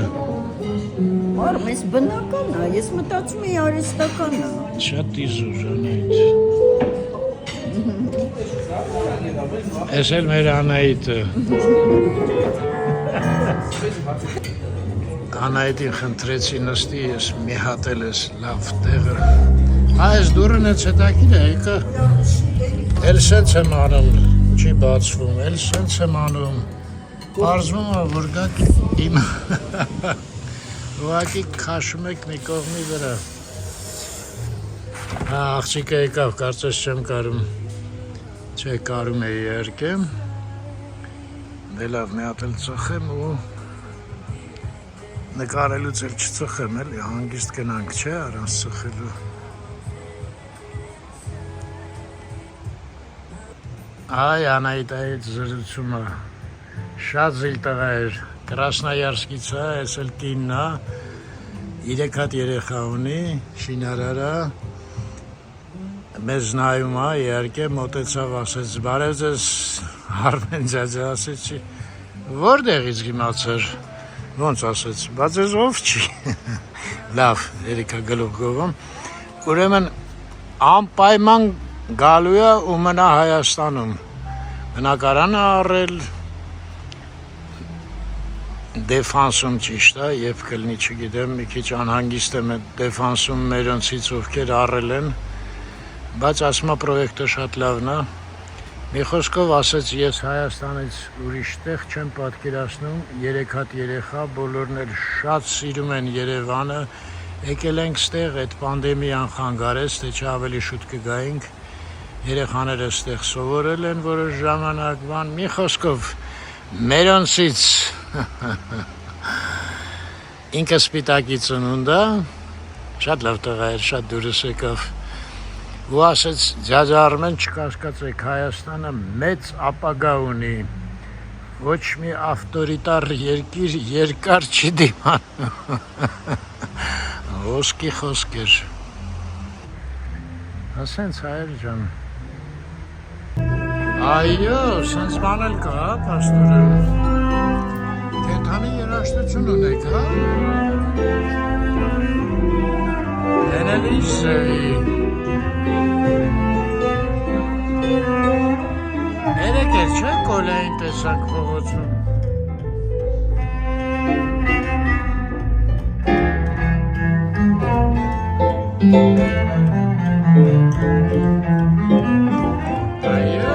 Որ մեզ բնական է, ես մտածում եի արհեստական է։ Շատ իզուր Անայիտ։ Ես էլ մեր Անայիտը։ Անայիտին խնդրեցի նստի, ես մի հատ էլ ես լավ տեղը։ Այս դուրն է ցետակին է, եկա։ Էլ սենց եմ անում, չի բացվում, էլ սենց եմ անում։ Պարզվում է, որ գաք իմ ուղղակի քաշում եք մի կողմի վրա։ Հա, աղջիկը եկավ, կարծես չեմ կարում։ Չէ, կարում էի իհարկե։ Դե լավ, մի հատ էլ ծխեմ ու նկարելուց էլ չծխեմ, էլի, հանգիստ գնանք, չէ, առանց ծխելու։ Այ, Անայիտայից զրուցումը, շատ զիլ տղա էր, Կրասնոյարսկից է, ես էլ կինն է, 3 հատ երեխա ունի, շինարար է, մեզ նայում է, իհարկե մոտեցավ, ասեց, բարև ձեզ, Արմեն ջաջը, ասեցի, որտեղից իմացար, ոնց ասեց, բայց ես ով չի, լավ, երեքա գլուխ գովում, ուրեմն անպայման գալու է ու մնա Հայաստանում, բնակարան է առել, Դեֆանսում ճիշտ է, երբ կլինի չգիտեմ, մի քիչ անհանգիստ եմ այդ դեֆանսում մերոնցից ովքեր առել են, բայց ասում է պրոյեկտը շատ լավն է, մի խոսքով ասեց ես Հայաստանից ուրիշ տեղ չեմ պատկերացնում, 3 հատ երեխա, բոլորն էլ շատ սիրում են Երևանը, եկել ենք ստեղ, այդ պանդեմիան խանգարեց, թե չէ ավելի շուտ կգայինք, երեխաները ստեղ սովորել են որոշ ժամանակ, մի խոսքով մերոնցից ինքը սպիտակի ծնունդ է, շատ լավ տղա էր, շատ դուրս եկավ ու ասեց ջաջա Արմեն չկասկածեք, Հայաստանը մեծ ապագա ունի, ոչ մի ավտորիտար երկիր երկար չի դիմանում, ոսկի խոսք էր, ասենց հայր ջան, այո, սենց բան էլ կա, պաստորեն, Կենթանի երաշտություն ունեք, հա? Դենելիս էի։ Երեք էր, չէ, կոլային տեսակ փողոցում։ Այո։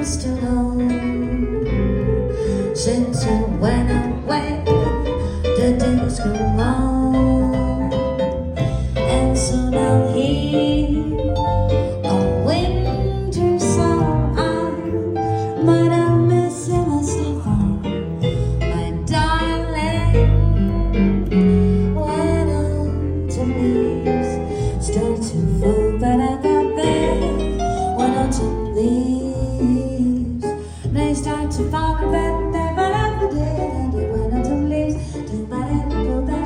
used to know. Since you went away, the days go on, and soon I'll hear a winter song. But I'm missing a song, my darling. When autumn leaves start to fall, but I got there. When autumn leaves they start to fall, but I did. When autumn leaves, do but I go back.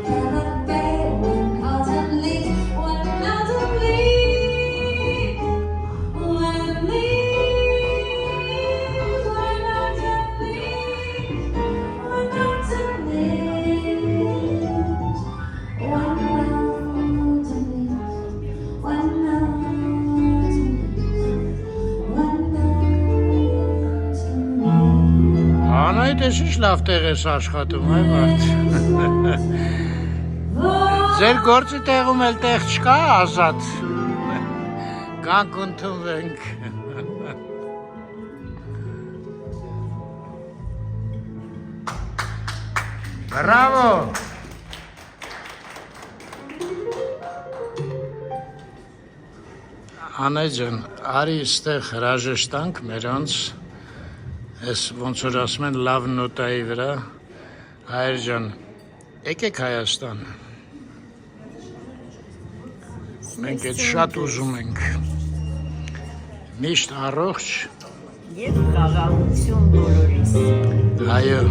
Cannot bear when autumn leaves. When autumn leaves. When leaves. When autumn leaves. When autumn leaves. When autumn leaves. When autumn leaves. Անայդ ես ինչ լավ տեղ ես աշխատում, այ մարդ։ Ձեր գործի տեղում էլ տեղ չկա ազատ։ Կանք ընդունվենք։ Բրավո։ Անայ ջան, արի ստեղ հրաժեշտանք մերանց Ես ոնց որ ասում են լավ նոտայի վրա, հայր ջան, եկեք Հայաստան, մենք էդ շատ ուզում ենք, միշտ առողջ, Եվ խաղաղություն բոլորիս։ այո,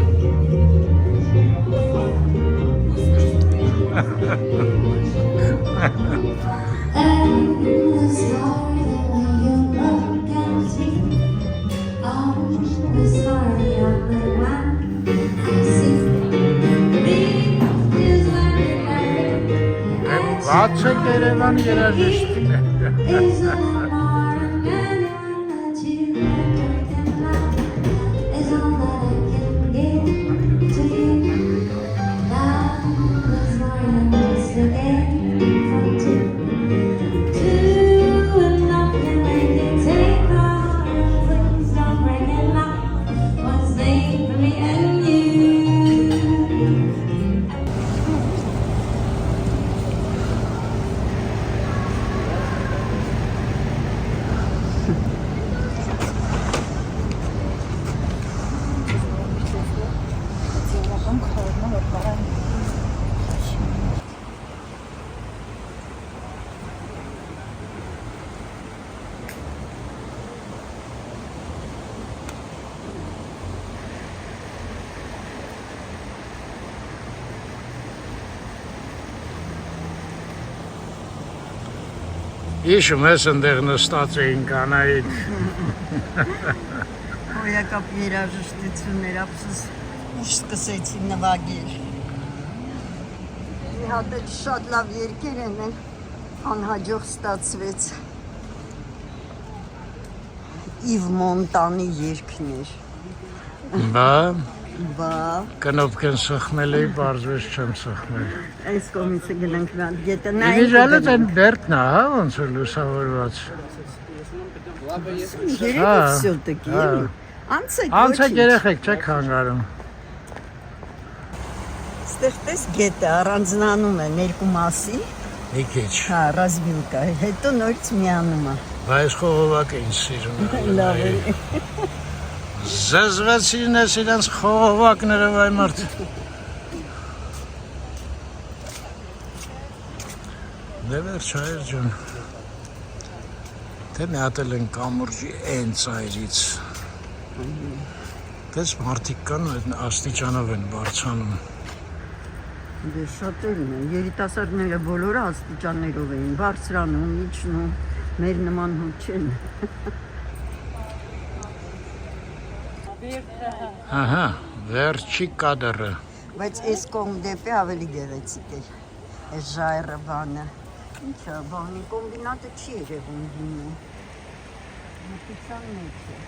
Բաց եք Երևան երաժիշտին է։ Իշում ես ընդեղ նստած էին կանայիդ։ Հոյակապ երաժշտություններ ապսուս ինչ սկսեցի նվագել։ Մի հատ էլ շատ լավ երկեր են անհաջող ստացվեց։ Իվ Մոնտանի երկներ։ Բա Կնոպկեն սխմել էի, պարզվեց չեմ սխմել։ այս կողմից գնանք նա գետը Իվիժալը տեն բերդն է, հա, ոնց որ լուսավորված։ Երևի всё-таки։ Անցեք երեխեք, չեք հանգարում։ Ստեղ տես գետը առանձնանում են երկու մասի։ Մի քիչ։ Հա, ռազմյուկա, հետո նորից միանում է։ Բայց խողովակ էին սիրում։ Լավ է։ Զզվեցին ես իրենց խողովակները վայ մարդ։ Դե վերջ հայր ջան։ Թե մի հատ էլ են կամուրջի են ծայրից։ Դες մարդիկ կան այդ աստիճանով են բարձանում։ Դե շատերն են, երիտասարդները բոլորը աստիճաններով էին, բարձրանում, իջնում, մեր նման հոտ չեն։ Ահա, վերջի կադրը։ Բայց այս կողմ դեպի ավելի գեղեցիկ էր, այս ժայռը բանը։ Ինչա, բանի կոմբինատը չի երևում դիմում։ Մտության մեջ է։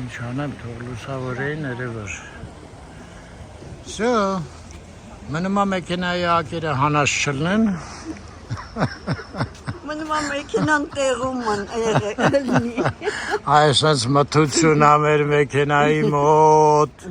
Ինչ անեմ, թող լուսավորեին երևար։ Всё, մնում է մեքենայի ակերը հանած չլնեն։ Մնում հիմա մեքենան տեղում են ելնի։ Այսպես մթություն ամեր մեքենայի մոտ։